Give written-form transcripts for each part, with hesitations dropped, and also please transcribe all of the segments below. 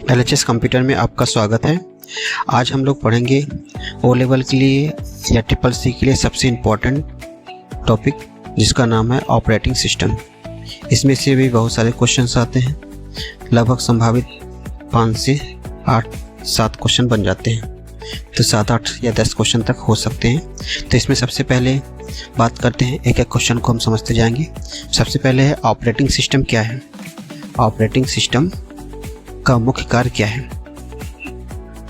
LHS computer में आपका स्वागत है। आज हम लोग पढ़ेंगे ओ लेवल के लिए या ट्रिपल सी के लिए सबसे इम्पोर्टेंट टॉपिक जिसका नाम है ऑपरेटिंग सिस्टम। इसमें से भी बहुत सारे क्वेश्चंस आते हैं, लगभग संभावित 5 से 8-7 क्वेश्चन बन जाते हैं, तो 7, 8 या 10 क्वेश्चन तक हो सकते हैं। तो इसमें सबसे पहले बात करते हैं, एक एक क्वेश्चन को हम समझते जाएंगे। सबसे पहले है ऑपरेटिंग सिस्टम क्या है। ऑपरेटिंग सिस्टम का मुख्य कार्य क्या है।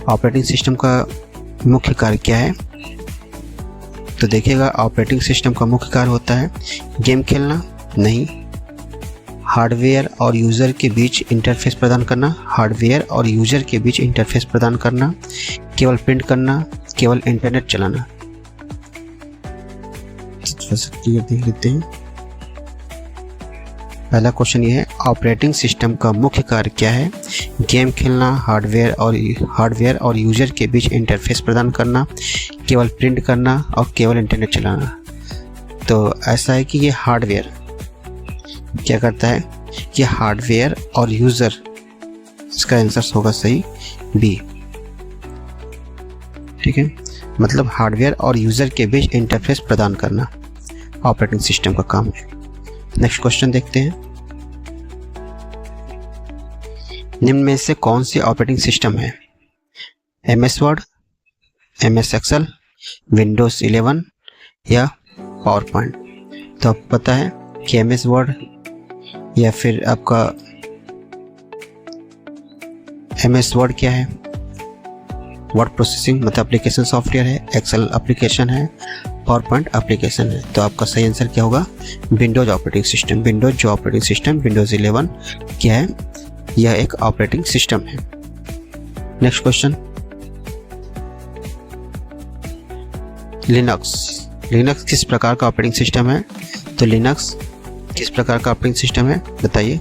ऑपरेटिंग सिस्टम का मुख्य कार्य क्या है, तो देखिएगा ऑपरेटिंग सिस्टम का मुख्य कार्य होता है गेम खेलना, नहीं। हार्डवेयर और यूज़र के बीच इंटरफेस प्रदान करना, हार्डवेयर और यूज़र के बीच इंटरफेस प्रदान करना, केवल प्रिंट करना, केवल इंटरनेट चलाना। क्लियर देख लेते हैं। पहला क्वेश्चन ये है, ऑपरेटिंग सिस्टम का मुख्य कार्य क्या है। गेम खेलना, हार्डवेयर और यूजर के बीच इंटरफेस प्रदान करना, केवल प्रिंट करना और केवल इंटरनेट चलाना। तो ऐसा है कि ये हार्डवेयर क्या करता है कि हार्डवेयर और यूजर, इसका आंसर होगा सही बी। ठीक है, मतलब हार्डवेयर और यूजर के बीच इंटरफेस प्रदान करना ऑपरेटिंग सिस्टम का काम है। नेक्स्ट क्वेश्चन देखते हैं, निम्न में से कौन सी ऑपरेटिंग सिस्टम है। MS Word, MS Excel, Windows 11 या पावर पॉइंट। तो आपको पता है कि MS वर्ड या फिर आपका MS वर्ड क्या है, वर्ड प्रोसेसिंग मतलब एप्लीकेशन सॉफ्टवेयर है, एक्सेल एप्लीकेशन है, पावर पॉइंट एप्लीकेशन है। तो आपका सही आंसर क्या होगा, विंडोज ऑपरेटिंग सिस्टम। विंडोज जो ऑपरेटिंग सिस्टम विंडोज 11 क्या है, यह एक ऑपरेटिंग सिस्टम है। नेक्स्ट क्वेश्चन, लिनक्स किस प्रकार का ऑपरेटिंग सिस्टम है। तो लिनक्स किस प्रकार का ऑपरेटिंग सिस्टम है बताइए।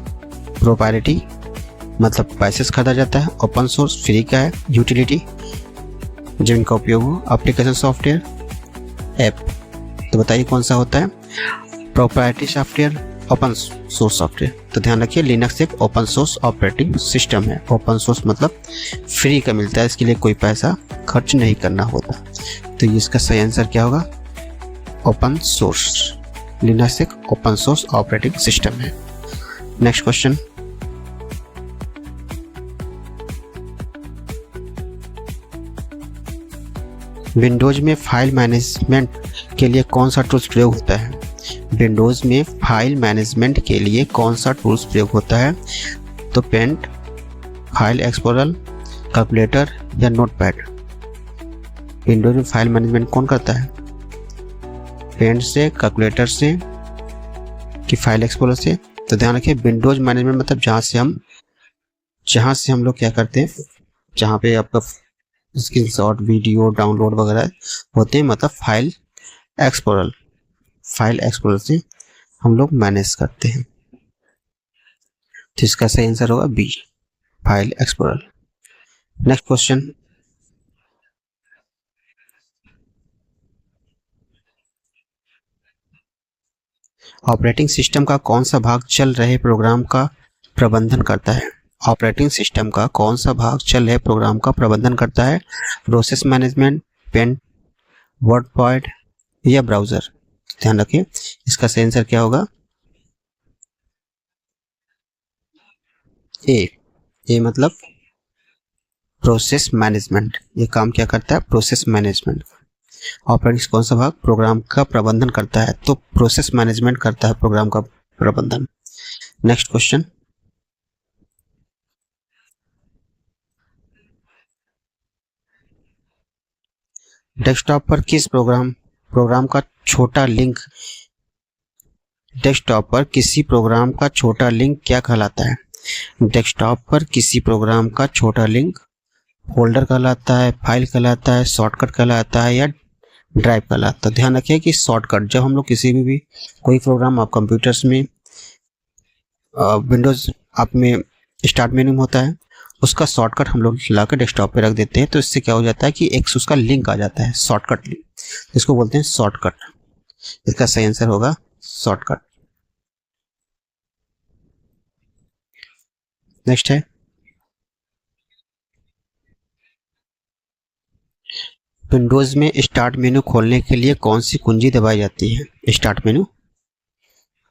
प्रोप्राइटरी मतलब पैसे से खरीदा जाता है, ओपन सोर्स फ्री का है, यूटिलिटी जिनका उपयोग हो, एप्लीकेशन सॉफ्टवेयर, ऐप। तो बताइए कौन सा होता है, proprietary software, open source software. तो ध्यान रखिए लिनक्स एक ओपन सोर्स ऑपरेटिंग सिस्टम है। ओपन सोर्स मतलब फ्री का मिलता है, इसके लिए कोई पैसा खर्च नहीं करना होता। तो इसका सही आंसर क्या होगा, ओपन सोर्स। लिनक्स एक ओपन सोर्स ऑपरेटिंग सिस्टम है। नेक्स्ट क्वेश्चन, विंडोज में फाइल मैनेजमेंट के लिए कौन सा टूल्स प्रयोग होता है। विंडोज में फाइल मैनेजमेंट के लिए कौन सा टूल्स प्रयोग होता है। तो पेंट, फाइल एक्सप्लोरर, कैलकुलेटर या नोटपैड। विंडोज में फाइल मैनेजमेंट कौन करता है, पेंट से, कैलकुलेटर से कि फाइल एक्सप्लोरर से। तो ध्यान रखिए विंडोज मैनेजमेंट मतलब जहाँ से हम लोग क्या करते हैं, जहाँ पे आपका स्क्रीनशॉट, वीडियो डाउनलोड वगैरह होते हैं, मतलब फाइल एक्सप्लोरर से हम लोग मैनेज करते हैं। तो इसका सही आंसर होगा B, file explorer. Next question, operating system का कौन सा भाग चल रहे प्रोग्राम का प्रबंधन करता है। ऑपरेटिंग सिस्टम का कौन सा भाग चल रहे प्रोग्राम का प्रबंधन करता है। Process management, pen, word point या ब्राउजर। ध्यान रखिए इसका सही आंसर क्या होगा, ए मतलब प्रोसेस मैनेजमेंट। ये काम क्या करता है, प्रोसेस मैनेजमेंट। ऑपरेटिंग कौन सा भाग प्रोग्राम का प्रबंधन करता है, तो प्रोसेस मैनेजमेंट करता है प्रोग्राम का प्रबंधन। नेक्स्ट क्वेश्चन, डेस्कटॉप पर किसी प्रोग्राम का छोटा लिंक क्या कहलाता है। डेस्कटॉप पर किसी प्रोग्राम का छोटा लिंक फोल्डर कहलाता है, फाइल कहलाता है, शॉर्टकट कहलाता है या ड्राइव कहलाता है। ध्यान रखिए कि शॉर्टकट, जब हम लोग किसी भी कोई प्रोग्राम आप कंप्यूटर्स में विंडोज आप में स्टार्ट मेन्यू में होता है, उसका शॉर्टकट हम लोग लाकर डेस्कटॉप पे रख देते हैं। तो इससे क्या हो जाता है कि एक उसका लिंक आ जाता है, शॉर्टकट लिंक, इसको बोलते हैं शॉर्टकट। इसका सही आंसर होगा शॉर्टकट। नेक्स्ट है विंडोज़ में स्टार्ट मेनू खोलने के लिए कौन सी कुंजी दबाई जाती है? स्टार्ट मेनू,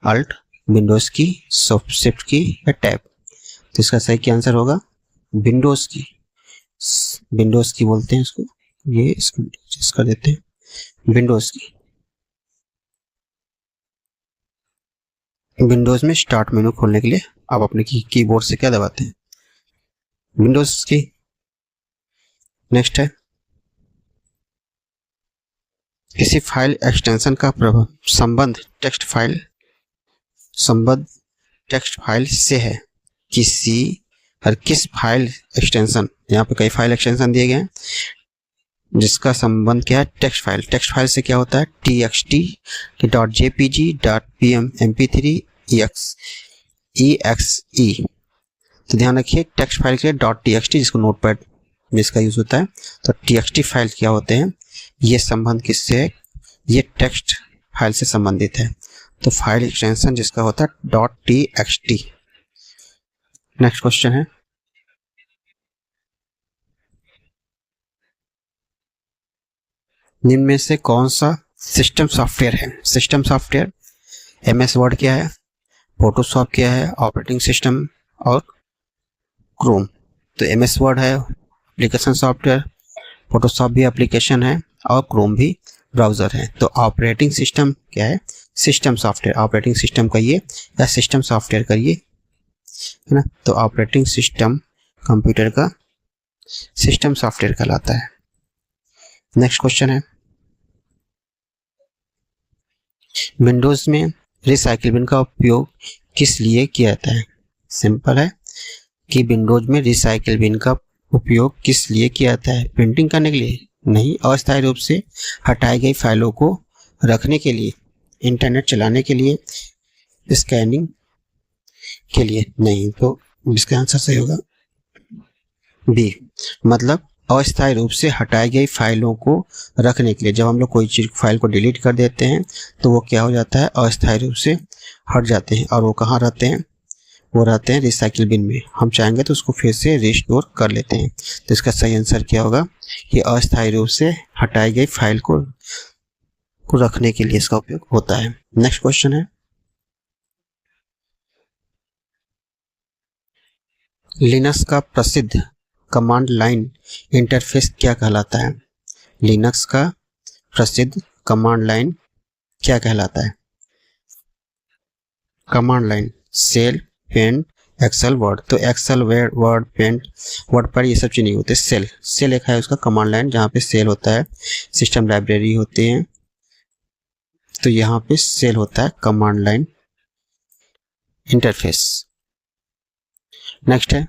अल्ट, विंडोज़ की, शिफ्ट की या टैब? तो इसका सही क्या आंसर होगा? विंडोज़ की। विंडोज़ की बोलते हैं इसको, ये इसको एडजस्ट कर देते हैं, विंडोज़ की। विंडोज़ में स्टार्ट मेनू खोलने के लिए आप अपने कीबोर्ड से क्या दबाते हैं? विंडोज़ की। नेक्स्ट है, किसी फाइल एक्सटेंशन का संबंध टेक्स्ट फाइल से है। किस फाइल एक्सटेंशन, यहाँ पे कई फाइल एक्सटेंशन दिए गए हैं जिसका संबंध क्या है? टेक्स्ट फाइल से क्या होता है? txt.jpg .pm mp3 exe। तो ध्यान रखिए, टेक्स्ट फाइल के लिए .txt, जिसको नोटपैड में इसका यूज होता है। तो txt फाइल क्या होते हैं? ये संबंध किससे है? ये टेक्स्ट फाइल से संबंधित है। तो फाइल एक्सटेंशन जिसका होता है .txt। नेक्स्ट क्वेश्चन है, निम्न में से कौन सा सिस्टम सॉफ्टवेयर है? सिस्टम सॉफ्टवेयर, MS वर्ड क्या है, फोटोशॉप क्या है, ऑपरेटिंग सिस्टम और क्रोम? तो MS वर्ड है एप्लीकेशन सॉफ्टवेयर, फोटोशॉप भी एप्लीकेशन है और क्रोम भी ब्राउज़र है। तो ऑपरेटिंग सिस्टम क्या है? System software. ऑपरेटिंग सिस्टम कहिए या सिस्टम सॉफ्टवेयर करिए, है ना। तो ऑपरेटिंग सिस्टम कंप्यूटर का सिस्टम सॉफ्टवेयर कहलाता है। नेक्स्ट क्वेश्चन है, विंडोज़ में रिसाइकिल बिन का उपयोग किस लिए किया जाता है? सिंपल है कि विंडोज़ में रिसाइकिल बिन का उपयोग किस लिए किया जाता है? प्रिंटिंग करने के लिए नहीं, अस्थायी रूप से हटाई गई फाइलों को रखने के लिए, इंटरनेट चलाने के लिए, स्कैनिंग के लिए नहीं। तो इसका आंसर सही होगा बी, मतलब अस्थायी रूप से हटाई गई फाइलों को रखने के लिए। जब हम लोग कोई चीज़ फाइल को डिलीट कर देते हैं तो वो क्या हो जाता है? अस्थायी रूप से हट जाते हैं। और वो कहाँ रहते हैं? वो रहते हैं रिसाइकिल बिन में। हम चाहेंगे तो उसको फिर से रिस्टोर कर लेते हैं। तो इसका सही आंसर क्या होगा? कि अस्थायी रूप से हटाई गई फाइल को रखने के लिए इसका उपयोग होता है। नेक्स्ट क्वेश्चन है, लिनक्स का प्रसिद्ध कमांड लाइन इंटरफेस क्या कहलाता है? लिनक्स का प्रसिद्ध कमांड लाइन क्या कहलाता है? Command line shell, Paint, Excel, Word. तो एक्सेल, वर्ड, पेंट, वर्ड पर ये सब चीज़ नहीं होते। सेल एक है उसका कमांड लाइन, जहाँ पे सेल होता है, सिस्टम लाइब्रेरी होते हैं। तो यहाँ पे सेल होता है कमांड लाइन इंटरफेस। नेक्स्ट है,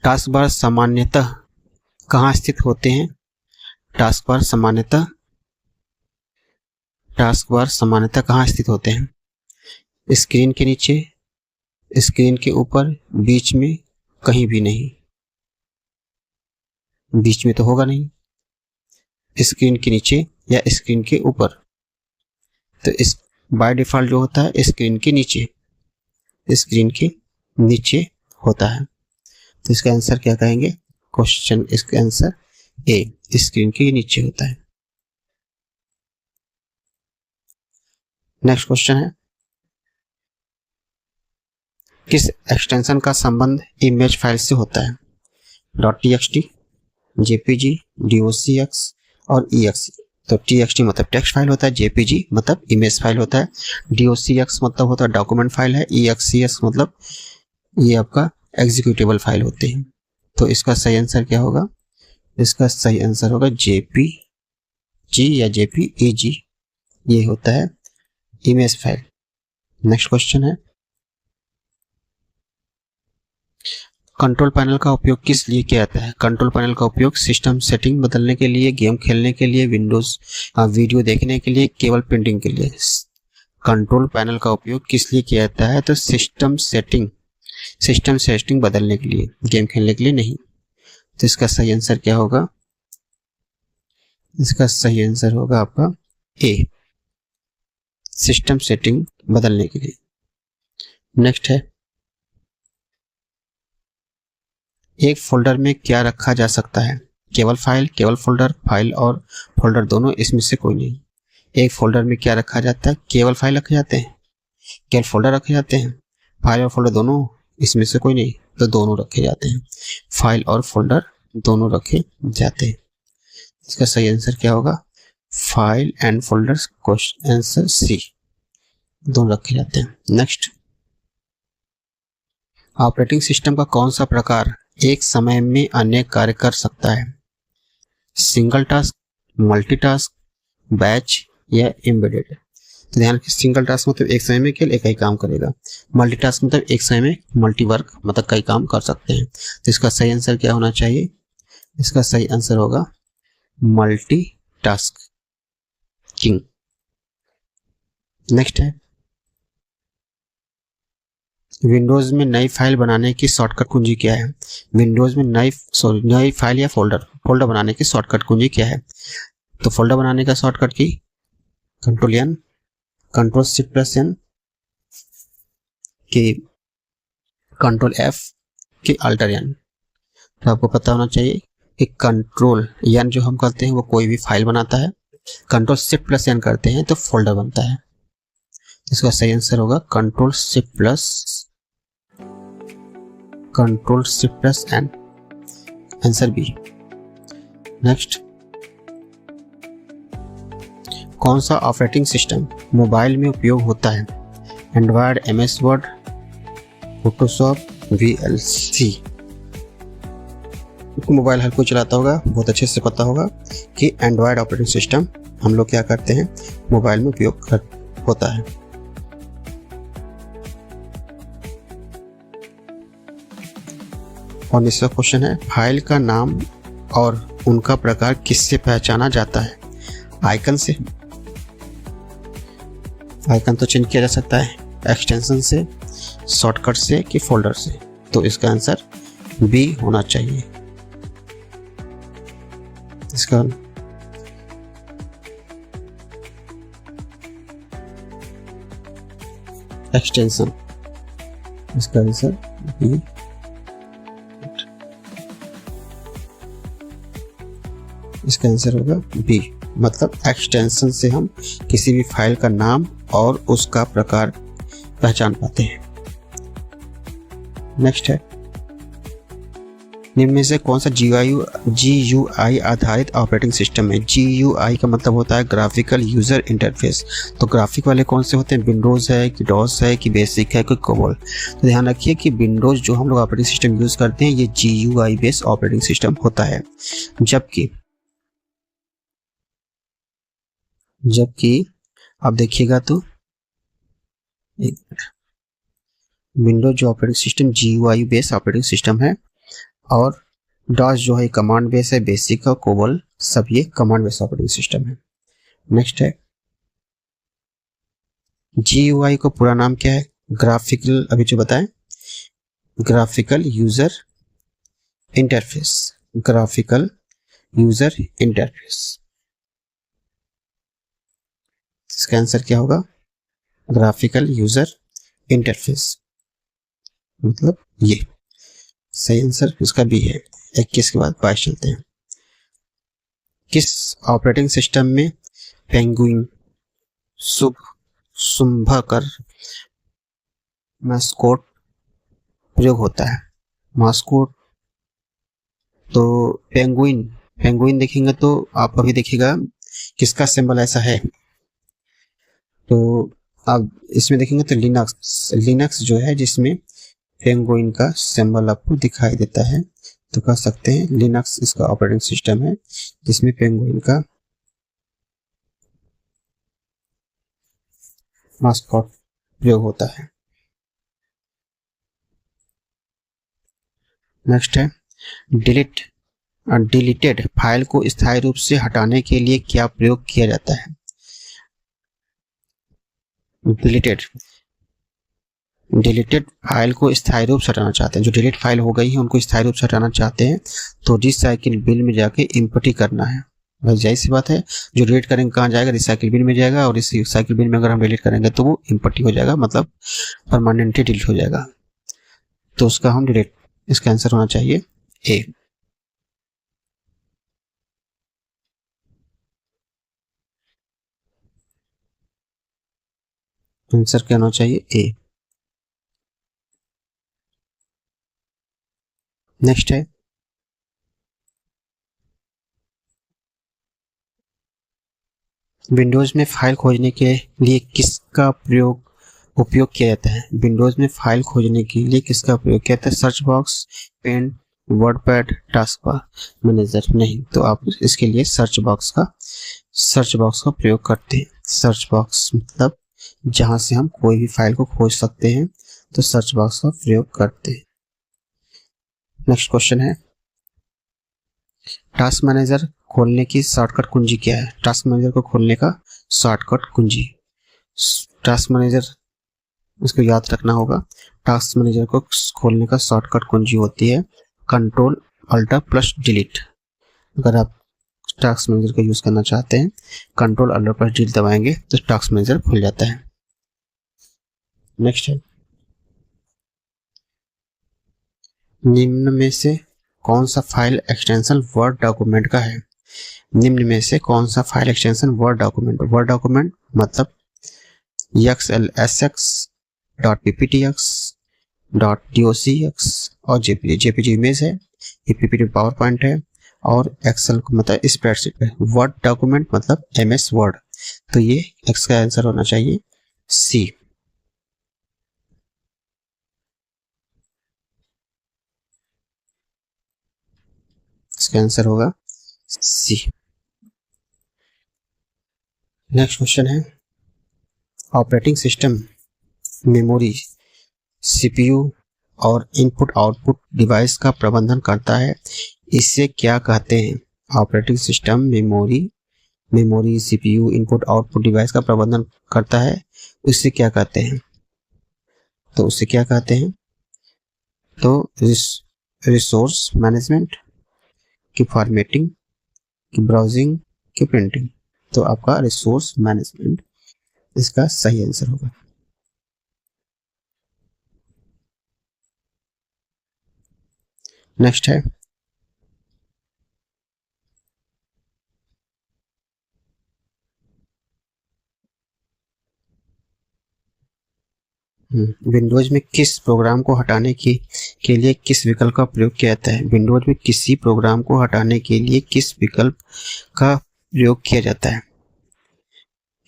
टास्क बार सामान्यतः कहाँ स्थित होते हैं? टास्क बार सामान्यतः कहाँ स्थित होते हैं? स्क्रीन के नीचे, स्क्रीन के ऊपर, बीच में, कहीं भी नहीं। बीच में तो होगा नहीं, स्क्रीन के नीचे या स्क्रीन के ऊपर। तो इस बाय डिफॉल्ट जो होता है स्क्रीन के नीचे होता है। तो इसका आंसर क्या कहेंगे? क्वेश्चन इसका आंसर ए, स्क्रीन के नीचे होता है। नेक्स्ट क्वेश्चन है, किस एक्सटेंशन का संबंध इमेज फाइल से होता है? .txt, jpg, docx और exe। तो txt मतलब टेक्स्ट फाइल होता है, jpg मतलब इमेज फाइल होता है, docx मतलब होता है डॉक्यूमेंट फाइल है, exe मतलब ये आपका एग्जीक्यूटेबल फाइल होते हैं। तो इसका सही आंसर क्या होगा? इसका सही आंसर होगा jpg या jpeg, ये होता है इमेज फाइल। नेक्स्ट क्वेश्चन है, कंट्रोल पैनल का उपयोग किस लिए किया जाता है? कंट्रोल पैनल का उपयोग सिस्टम सेटिंग बदलने के लिए, गेम खेलने के लिए, विंडोज वीडियो देखने के लिए, केवल प्रिंटिंग के लिए। कंट्रोल पैनल का उपयोग किस लिए किया जाता है? तो सिस्टम सेटिंग बदलने के लिए, गेम खेलने के लिए नहीं। तो इसका सही आंसर क्या होगा? इसका सही आंसर होगा आपका ए, सिस्टम सेटिंग बदलने के लिए। नेक्स्ट है, एक फोल्डर में क्या रखा जा सकता है? केवल फाइल, केवल फोल्डर, फाइल और फोल्डर दोनों, इसमें से कोई नहीं। एक फोल्डर में क्या रखा जाता है? केवल फाइल रखे जाते हैं, केवल फोल्डर रखे जाते हैं, फाइल और फोल्डर दोनों, इसमें से कोई नहीं, तो दोनों रखे जाते हैं। फाइल और फोल्डर दोनों रखे जाते हैं। इसका सही आंसर क्या होगा? File and folders, question answer C, दोनों रखे जाते हैं। नेक्स्ट, ऑपरेटिंग सिस्टम का कौन सा प्रकार एक समय में अनेक कार्य कर सकता है? सिंगल टास्क, मल्टीटास्क, बैच या एम्बेडेड? तो ध्यान रखिए, सिंगल टास्क मतलब एक समय में केवल एक ही काम करेगा, मल्टीटास्क मतलब एक समय में मल्टीवर्क मतलब कई काम कर सकते हैं। तो इसका सही आंसर क्या होना चाहिए? इसका सही आंसर होगा मल्टीटास्किंग। नेक्स्ट है, विंडोज में नई फाइल बनाने की शॉर्टकट कुंजी क्या है? विंडोज में नई फाइल या फोल्डर बनाने की शॉर्टकट कुंजी क्या है? तो फोल्डर बनाने का शॉर्टकट की control N, control shift plus N, कि कंट्रोल एफ, कि अल्टर एन। तो आपको पता होना चाहिए कि कंट्रोल एन जो हम करते हैं वो कोई भी फाइल बनाता है, कंट्रोल शिफ्ट प्लस एन करते हैं तो फोल्डर बनता है। इसका सही आंसर होगा control shift plus N, answer B. Next, कौन सा ऑपरेटिंग सिस्टम मोबाइल में उपयोग होता है? Android, MS Word, Photoshop, VLC? Mobile हर कोई चलाता होगा, बहुत अच्छे से पता होगा कि एंड्रॉयड ऑपरेटिंग सिस्टम हम लोग क्या करते हैं, मोबाइल में उपयोग होता है। और 19वां क्वेश्चन है, फाइल का नाम और उनका प्रकार किससे पहचाना जाता है? आइकन से, आइकन तो चेंज किया जा सकता है, एक्सटेंशन से, शॉर्टकट से, कि फोल्डर से? तो इसका आंसर बी होना चाहिए। इसका एक्सटेंशन, इसका आंसर बी। इसका आंसर होगा बी, मतलब एक्सटेंशन से हम किसी भी फाइल का नाम और उसका प्रकार पहचान पाते हैं। नेक्स्ट है, निम्न में से कौन सा GUI आधारित ऑपरेटिंग सिस्टम है? GUI का मतलब होता है ग्राफिकल यूजर इंटरफेस। तो ग्राफिक वाले कौन से होते हैं? विंडोज है कि डॉस है कि बेसिक है कि कोबोल? तो ध्यान रखिए कि विंडोज जो हम लोग ऑपरेटिंग सिस्टम यूज करते हैं ये GUI बेस्ड ऑपरेटिंग सिस्टम होता है, जबकि आप देखिएगा तो विंडोज जो operating system GUI based operating system है, और डॉस जो है कमांड बेस है, बेसिक और कोबोल सब ये कमांड बेस ऑपरेटिंग सिस्टम है। नेक्स्ट है, GUI को पूरा नाम क्या है? ग्राफिकल, अभी जो बताएं, graphical user interface, graphical user interface. इसका आंसर क्या होगा? ग्राफिकल यूजर इंटरफेस, मतलब ये सही आंसर इसका भी है। 21 के बाद 22 चलते हैं। किस ऑपरेटिंग सिस्टम में पेंगुइन, शुंभकर, मैस्कोट प्रयोग होता है? मास्कोट, तो पेंगुइन देखेंगे तो आप अभी देखिएगा किसका सिंबल ऐसा है, तो आप इसमें देखेंगे तो लिनक्स जो है जिसमें पेंगुइन का सिंबल आपको दिखाई देता है, तो कह सकते हैं लिनक्स इसका ऑपरेटिंग सिस्टम है जिसमें पेंगुइन का मास्कॉट प्रयोग होता है। नेक्स्ट है, डिलीटेड फाइल को स्थायी रूप से हटाने के लिए क्या प्रयोग किया जाता है? डिलीटेड फाइल को स्थायी रूप से हटाना चाहते हैं, जो डिलीट फाइल हो गई है उनको स्थायी रूप से हटाना चाहते हैं तो रिसाइकिल बिन में जाके इम्पटी करना है। बस यही सी बात है, जो डिलीट करेंगे कहाँ जाएगा? रिसाइकिल बिन में जाएगा, और इस रिसाइकिल बिन में अगर हम डिलीट करेंगे तो वो इम्पटी हो जाएगा, मतलब परमानेंटली डिलीट हो जाएगा, तो उसका हम डिलीट, इसका आंसर होना चाहिए ए। आंसर क्या होना चाहिए? ए। नेक्स्ट है विंडोज में फाइल खोजने के लिए किसका उपयोग किया जाता है? विंडोज में फाइल खोजने के लिए किसका उपयोग किया जाता है? Search box, pen, WordPad, taskbar, manager? नहीं, तो आप इसके लिए सर्च बॉक्स का प्रयोग करते हैं। सर्च बॉक्स मतलब जहां से हम कोई भी फाइल को खोज सकते हैं, तो सर्च बॉक्स का प्रयोग करते हैं। नेक्स्ट क्वेश्चन है टास्क मैनेजर खोलने की शॉर्टकट कुंजी क्या है? टास्क मैनेजर को खोलने का शॉर्टकट कुंजी, टास्क मैनेजर, इसको याद रखना होगा। टास्क मैनेजर को खोलने का शॉर्टकट कुंजी होती है कंट्रोल अल्टर प्लस डिलीट। अगर आप टास्क मैनेजर का यूज करना चाहते हैं, कंट्रोल अल्टर प्लस डिलीट दबाएंगे तो टास्क मैनेजर खुल जाता है। नेक्स्ट है निम्न में से कौन सा फाइल एक्सटेंशन वर्ड डॉक्यूमेंट का है? निम्न में से कौन सा फाइल एक्सटेंशन वर्ड डॉक्यूमेंट मतलब XLSX, .pptx, .docx और JPG इमेज है, PPT पावर पॉइंट है और एक्सेल को मतलब स्प्रेडशीट है। वर्ड डॉक्यूमेंट मतलब MS वर्ड, तो ये एक्स का आंसर होना चाहिए C। इसका आंसर होगा C। नेक्स्ट क्वेश्चन है ऑपरेटिंग सिस्टम मेमोरी, CPU और इनपुट आउटपुट डिवाइस का प्रबंधन करता है, इसे क्या कहते हैं? Operating system memory, CPU, input output device का प्रबंधन करता है, उससे क्या कहते हैं? तो उससे क्या कहते हैं? तो रिसोर्स मैनेजमेंट, की फॉर्मेटिंग, की ब्राउजिंग, की प्रिंटिंग? तो आपका रिसोर्स मैनेजमेंट इसका सही आंसर होगा। नेक्स्ट है विंडोज में किस प्रोग्राम को हटाने के लिए किस विकल्प का प्रयोग किया जाता है? विंडोज में किसी प्रोग्राम को हटाने के लिए किस विकल्प का प्रयोग किया जाता है?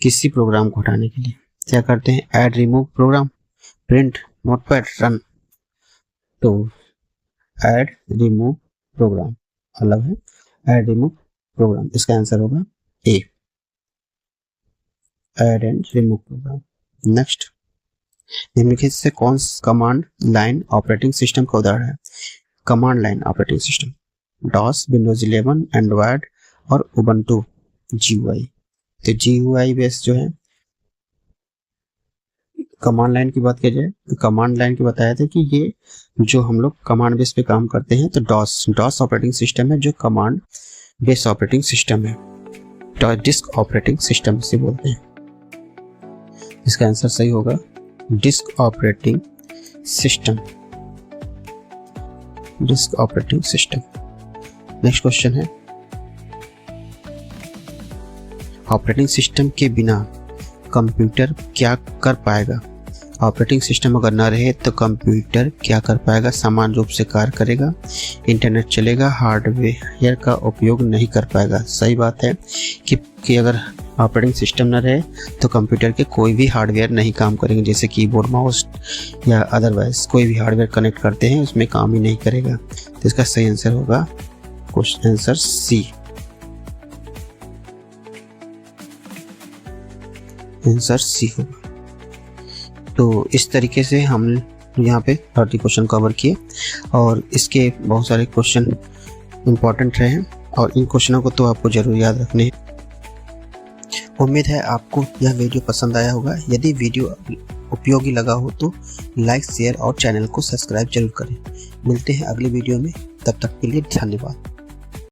किसी प्रोग्राम को हटाने के लिए क्या करते हैं? Add, remove program, print, notepad, run. तो ऐड, रिमूव प्रोग्राम अलग है, ऐड, रिमूव प्रोग्राम, इसका आंसर होगा A, add and remove program. Next निम्नलिखित से कौन कमांड लाइन ऑपरेटिंग सिस्टम का उदाहरण है? Command line operating system DOS, Windows 11, Android और उबंटू GUI। तो GUI बेस जो है कमांड लाइन की बात किया जाए तो कमांड लाइन की बताया था कि ये जो हम लोग कमांड बेस पे काम करते हैं, तो डॉस ऑपरेटिंग सिस्टम है जो कमांड बेस ऑपरेटिंग सिस्टम है, डिस्क ऑपरेटिंग सिस्टम से बोलते हैं। इसका आंसर सही होगा disk operating system, disk operating system. Next question है ऑपरेटिंग सिस्टम के बिना कंप्यूटर क्या कर पाएगा? ऑपरेटिंग सिस्टम अगर ना रहे तो कंप्यूटर क्या कर पाएगा? समान रूप से कार्य करेगा, इंटरनेट चलेगा, हार्डवेयर का उपयोग नहीं कर पाएगा। सही बात है कि अगर ऑपरेटिंग सिस्टम ना रहे तो कंप्यूटर के कोई भी हार्डवेयर नहीं काम करेंगे, जैसे कीबोर्ड, माउस या अदरवाइज कोई भी हार्डवेयर कनेक्ट करते हैं उसमें काम ही नहीं करेगा। तो इसका सही आंसर होगा question answer C, answer C होगा। तो इस तरीके से हम यहाँ पे 30 क्वेश्चन कवर किए और इसके बहुत सारे क्वेश्चन इंपॉर्टेंट रहे और इन क्वेश्चनों को तो आपको जरूर याद रखने हैं। उम्मीद है आपको यह वीडियो पसंद आया होगा। यदि वीडियो उपयोगी लगा हो तो लाइक, शेयर और चैनल को सब्सक्राइब जरूर करें। मिलते हैं अगली वीडियो में, तब तक के लिए धन्यवाद।